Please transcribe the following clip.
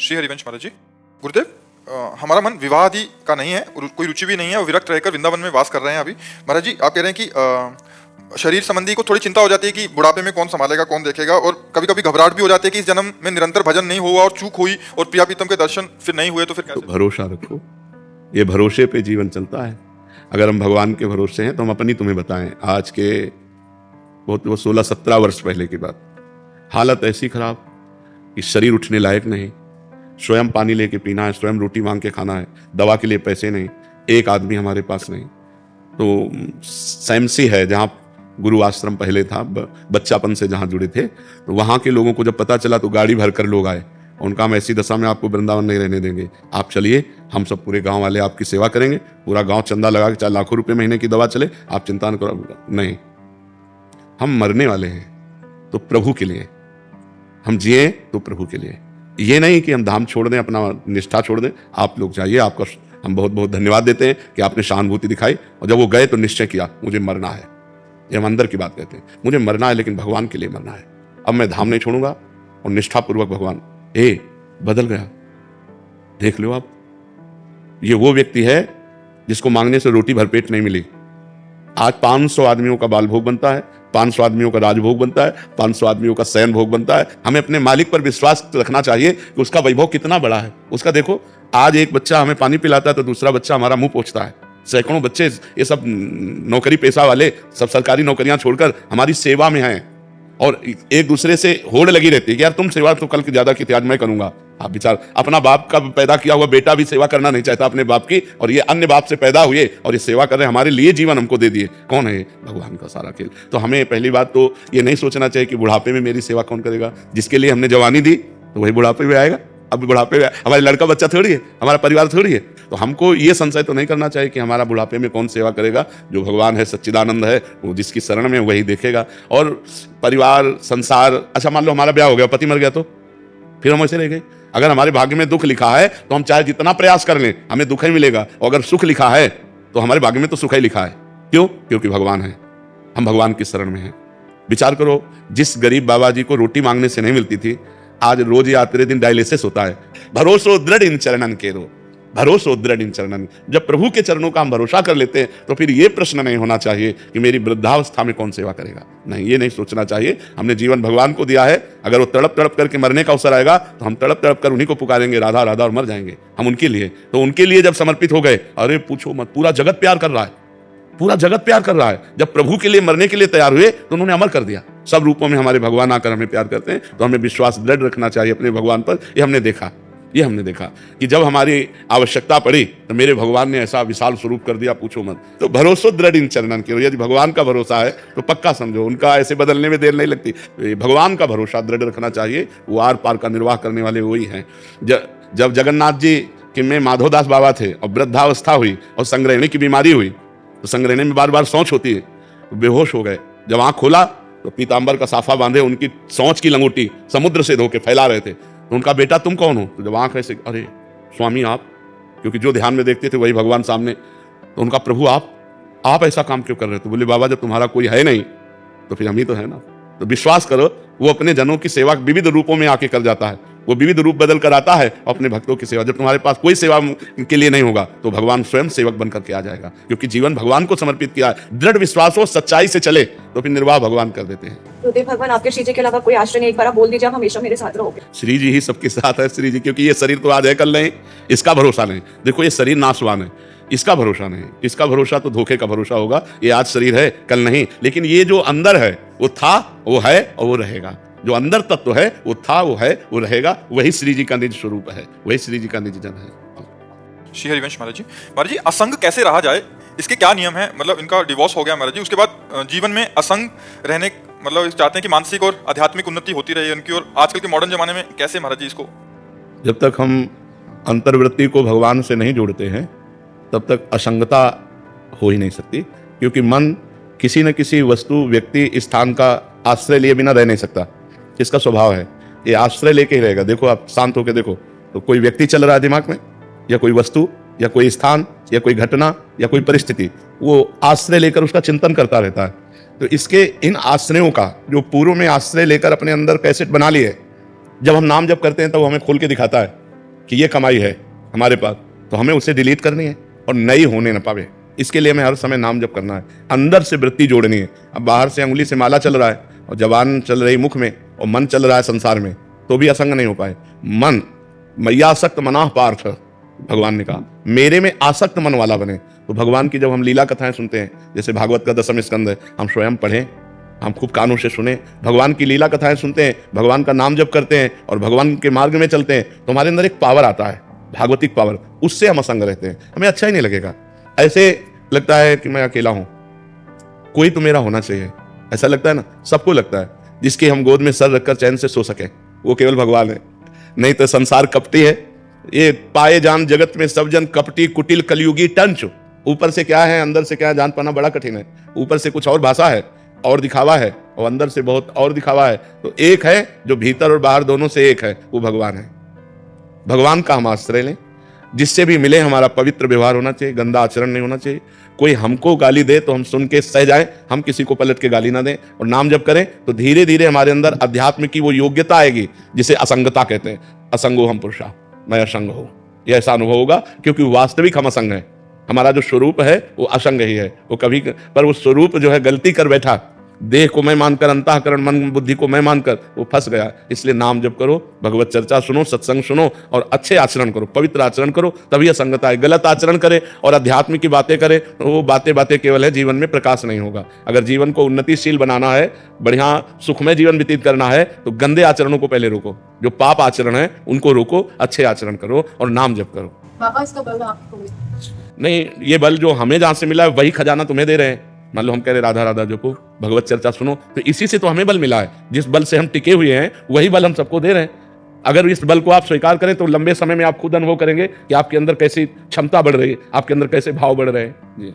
श्री हरिवंश महाराज जी। गुरुदेव, हमारा मन विवाह आदि का नहीं है, कोई रुचि भी नहीं है और विरक्त रहकर वृंदावन में वास कर रहे हैं अभी। महाराज जी, आप कह रहे हैं कि शरीर संबंधी को थोड़ी चिंता हो जाती है कि बुढ़ापे में कौन संभालेगा, कौन देखेगा, और कभी कभी घबराहट भी हो जाती है कि इस जन्म में निरंतर भजन नहीं हुआ और चूक हुई और प्रिया प्रीतम के दर्शन फिर नहीं हुए तो फिर कैसे? तो भरोसा रखो, ये भरोसे पे जीवन चलता है। अगर हम भगवान के भरोसे हैं तो हम अपनी तुम्हें बताएं, आज के बहुत 16-17 वर्ष पहले की बात, हालत ऐसी खराब कि शरीर उठने लायक नहीं, स्वयं पानी लेके पीना है, स्वयं रोटी मांग के खाना है, दवा के लिए पैसे नहीं, एक आदमी हमारे पास नहीं। तो सैमसी है जहाँ गुरु आश्रम पहले था, बच्चापन से जहाँ जुड़े थे, तो वहाँ के लोगों को जब पता चला तो गाड़ी भरकर लोग आए। उनका हम ऐसी दशा में आपको वृंदावन नहीं रहने देंगे, आप चलिए, हम सब पूरे गांव वाले आपकी सेवा करेंगे, पूरा गांव चंदा लगा के, चाहे लाखों रुपए महीने की दवा चले, आप चिंता न करो। नहीं, हम मरने वाले हैं तो प्रभु के लिए, हम जिए तो प्रभु के लिए। ये नहीं कि हम धाम छोड़ दें, अपना निष्ठा छोड़ दें। आप लोग जाइए, आपका हम बहुत बहुत धन्यवाद देते हैं कि आपने सहानुभूति दिखाई, और जब वो गए तो निश्चय किया मुझे मरना है। ये हम अंदर की बात कहते हैं, मुझे मरना है लेकिन भगवान के लिए मरना है। अब मैं धाम नहीं छोड़ूंगा, और निष्ठापूर्वक भगवान बदल गया। देख लो आप, ये वो व्यक्ति है जिसको मांगने से रोटी भरपेट नहीं मिली। आज 500 आदमियों का बाल भोग बनता है, 500 आदमियों का राजभोग बनता है, 500 आदमियों का शयन भोग बनता है। हमें अपने मालिक पर विश्वास रखना चाहिए कि उसका वैभव कितना बड़ा है। उसका देखो, आज एक बच्चा हमें पानी पिलाता है तो दूसरा बच्चा हमारा मुंह पोंछता है। सैकड़ों बच्चे, ये सब नौकरी पेशा वाले, सब सरकारी नौकरियां छोड़कर हमारी सेवा में हैं, और एक दूसरे से होड़ लगी रहती है कि यार तुम सेवा तो कल की ज्यादा की आज मैं करूंगा। आप विचार, अपना बाप का पैदा किया हुआ बेटा भी सेवा करना नहीं चाहता अपने बाप की, और ये अन्य बाप से पैदा हुए और ये सेवा कर रहे, हमारे लिए जीवन हमको दे दिए। कौन है? भगवान का सारा खेल। तो हमें पहली बात तो ये नहीं सोचना चाहिए कि बुढ़ापे में मेरी सेवा कौन करेगा। जिसके लिए हमने जवानी दी तो वही बुढ़ापे में आएगा। अब बुढ़ापे में हमारे लड़का बच्चा थोड़ी है, हमारा परिवार थोड़ी है। तो हमको ये संशय तो नहीं करना चाहिए कि हमारा बुढ़ापे में कौन सेवा करेगा। जो भगवान है, सच्चिदानंद है, वो जिसकी शरण में वही देखेगा। और परिवार, संसार, अच्छा मान लो हमारा ब्याह हो गया, पति मर गया, तो फिर हम ऐसे रह गए। अगर हमारे भाग्य में दुख लिखा है तो हम चाहे जितना प्रयास कर लें, हमें दुख ही मिलेगा। और अगर सुख लिखा है तो हमारे भाग्य में तो सुख ही लिखा है। क्यों? क्योंकि भगवान है, हम भगवान की शरण में हैं। विचार करो, जिस गरीब बाबा जी को रोटी मांगने से नहीं मिलती थी, आज रोज या तेरे दिन डायलिसिस होता है। भरोसो दृढ़ इन चरणन केरो, भरोसो दृढ़ इन चरणन। जब प्रभु के चरणों का हम भरोसा कर लेते हैं तो फिर ये प्रश्न नहीं होना चाहिए कि मेरी वृद्धावस्था में कौन सेवा करेगा। नहीं, ये नहीं सोचना चाहिए। हमने जीवन भगवान को दिया है, अगर वो तड़प तड़प करके मरने का अवसर आएगा तो हम तड़प तड़प कर उन्हीं को पुकारेंगे, राधा राधा, और मर जाएंगे हम उनके लिए। तो उनके लिए जब समर्पित हो गए, अरे पूछो मत, पूरा जगत प्यार कर रहा है, पूरा जगत प्यार कर रहा है। जब प्रभु के लिए मरने के लिए तैयार हुए तो उन्होंने अमर कर दिया। सब रूपों में हमारे भगवान आकर हमें प्यार करते हैं, तो हमें विश्वास दृढ़ रखना चाहिए अपने भगवान पर। ये हमने देखा कि जब हमारी आवश्यकता पड़ी तो मेरे भगवान ने ऐसा विशाल स्वरूप कर दिया, पूछो मत। तो भरोसो दृढ़ इन चरणन के, यदि भगवान का भरोसा है तो पक्का समझो उनका ऐसे बदलने में देर नहीं लगती। भगवान का भरोसा दृढ़ रखना चाहिए, वो आर पार का निर्वाह करने वाले वही हैं। जब जगन्नाथ जी कि में माधोदास बाबा थे और वृद्धावस्था हुई और संग्रहणी की बीमारी हुई, तो संग्रहणी में बार बार सोच होती है, तो बेहोश हो गए। जब आंख खोला तो पीताम्बर का साफा बांधे उनकी सोच की लंगोटी समुद्र से धो के फैला रहे थे। तो उनका बेटा तुम कौन हो? तो जब आंख ऐसे, अरे स्वामी आप, क्योंकि जो ध्यान में देखते थे वही भगवान सामने। तो उनका, प्रभु आप ऐसा काम क्यों कर रहे हो? तो बोले, बाबा जब तुम्हारा कोई है नहीं तो फिर हम ही तो है ना। तो विश्वास करो, वो अपने जनों की सेवा विविध रूपों में आके कर जाता है, वो विविध रूप बदल कर आता है अपने भक्तों की सेवा। जब तुम्हारे पास कोई सेवा के लिए नहीं होगा तो भगवान स्वयं सेवक बनकर के आ जाएगा, क्योंकि जीवन भगवान को समर्पित किया है। दृढ़ विश्वास हो, सच्चाई से चले तो फिर निर्वाह भगवान कर देते हैं। गुरुदेव भगवान, आपके श्री जी के अलावा कोई आश्रय नहीं, एक बार आप बोल दीजिए, आप हमेशा मेरे साथ रहोगे। श्री जी ही सबके साथ है, श्री जी, क्योंकि ये शरीर तो आज है कल नहीं, इसका भरोसा नहीं। देखो, ये शरीर नाशवान है, इसका भरोसा नहीं। इसका भरोसा तो धोखे का भरोसा होगा। ये आज शरीर है कल नहीं, लेकिन ये जो अंदर है वो था, वो है और वो रहेगा। जो अंदर तत्व है वो था, वो है, वो रहेगा। वही श्री जी का निज स्वरूप है, वही श्री जी का निज जन है। श्री हरिवंश महाराज जी। महाराज जी, असंग कैसे रहा जाए, इसके क्या नियम है? मतलब इनका डिवोर्स हो गया महाराज जी, उसके बाद जीवन में असंग रहने, मतलब चाहते हैं कि मानसिक और आध्यात्मिक उन्नति होती रहे उनकी, और आजकल के मॉडर्न जमाने में कैसे महाराज जी इसको? जब तक हम अंतर्वृत्ति को भगवान से नहीं जोड़ते हैं तब तक असंगता हो ही नहीं सकती, क्योंकि मन किसी न किसी वस्तु, व्यक्ति, स्थान का आश्रय लिए बिना रह नहीं सकता। इसका स्वभाव है, ये आश्रय लेके ही रहेगा। देखो, आप शांत होकर देखो तो कोई व्यक्ति चल रहा है दिमाग में, या कोई वस्तु, या कोई स्थान, या कोई घटना, या कोई परिस्थिति, वो आश्रय लेकर उसका चिंतन करता रहता है। तो इसके इन आश्रयों का, जो पूर्व में आश्रय लेकर अपने अंदर कैसेट बना लिए, जब हम नाम जप करते हैं तब हमें खोल के दिखाता है कि ये कमाई है हमारे पास, तो हमें उसे डिलीट करनी है और नई होने न पावे। इसके लिए हमें हर समय नाम जप करना है, अंदर से वृत्ति जोड़नी है। अब बाहर से अंगुली से माला चल रहा है और जबान चल रही मुख में और मन चल रहा है संसार में, तो भी असंग नहीं हो पाए। मन मैयासक्त मनाह पार्थ, भगवान ने कहा मेरे में आसक्त मन वाला बने। तो भगवान की जब हम लीला कथाएं सुनते हैं, जैसे भागवत का 10वां स्कंद है, हम स्वयं पढ़ें, हम खूब कानों से सुने, भगवान की लीला कथाएं सुनते हैं, भगवान का नाम जप करते हैं और भगवान के मार्ग में चलते हैं, तो हमारे अंदर एक पावर आता है, भागवतिक पावर, उससे हम असंग रहते हैं। हमें अच्छा ही नहीं लगेगा, ऐसे लगता है कि मैं अकेला हूं, कोई तो मेरा होना चाहिए, ऐसा लगता है ना, सबको लगता है। जिसकी हम गोद में सर रखकर चैन से सो सके वो केवल भगवान है। नहीं तो संसार कपटी है, ये पाए जान जगत में सब जन कपटी कुटिल कलयुगी टंच। ऊपर से क्या है अंदर से क्या है जान पाना बड़ा कठिन है। ऊपर से कुछ और भाषा है और दिखावा है, और अंदर से बहुत और दिखावा है। तो एक है जो भीतर और बाहर दोनों से एक है, वो भगवान है। भगवान का हम आश्रय लें, जिससे भी मिले हमारा पवित्र व्यवहार होना चाहिए, गंदा आचरण नहीं होना चाहिए। कोई हमको गाली दे तो हम सुन के सह जाएं, हम किसी को पलट के गाली ना दें, और नाम जप करें तो धीरे धीरे हमारे अंदर अध्यात्म की वो योग्यता आएगी जिसे असंगता कहते हैं। असंगो हम पुरुषा, मैं असंग हूं, यह ऐसा अनुभव होगा, क्योंकि वास्तविक हम असंग हैं। हमारा जो स्वरूप है वो असंग ही है, वो कभी पर वो स्वरूप जो है गलती कर बैठा, देह को मैं मानकर, अंतःकरण मन बुद्धि को मैं मानकर वो फंस गया। इसलिए नाम जप करो, भगवत चर्चा सुनो, सत्संग सुनो और अच्छे आचरण करो, पवित्र आचरण करो, तभी असंगता है। गलत आचरण करे और अध्यात्म की बातें करे तो वो बातें केवल है, जीवन में प्रकाश नहीं होगा। अगर जीवन को उन्नतिशील बनाना है, बढ़िया सुखमय जीवन व्यतीत करना है, तो गंदे आचरणों को पहले रोको, जो पाप आचरण है उनको रोको, अच्छे आचरण करो और नाम जप करो। बाबा इसका बल आपको नहीं, ये बल जो हमें जहां से मिला है वही खजाना तुम्हें दे रहे हैं। मान लो हम कह रहे राधा राधा जपो, भगवत चर्चा सुनो, तो इसी से तो हमें बल मिला है। जिस बल से हम टिके हुए हैं वही बल हम सबको दे रहे हैं। अगर इस बल को आप स्वीकार करें तो लंबे समय में आप खुद अनुभव करेंगे कि आपके अंदर कैसी क्षमता बढ़ रही है, आपके अंदर कैसे भाव बढ़ रहे हैं। जी।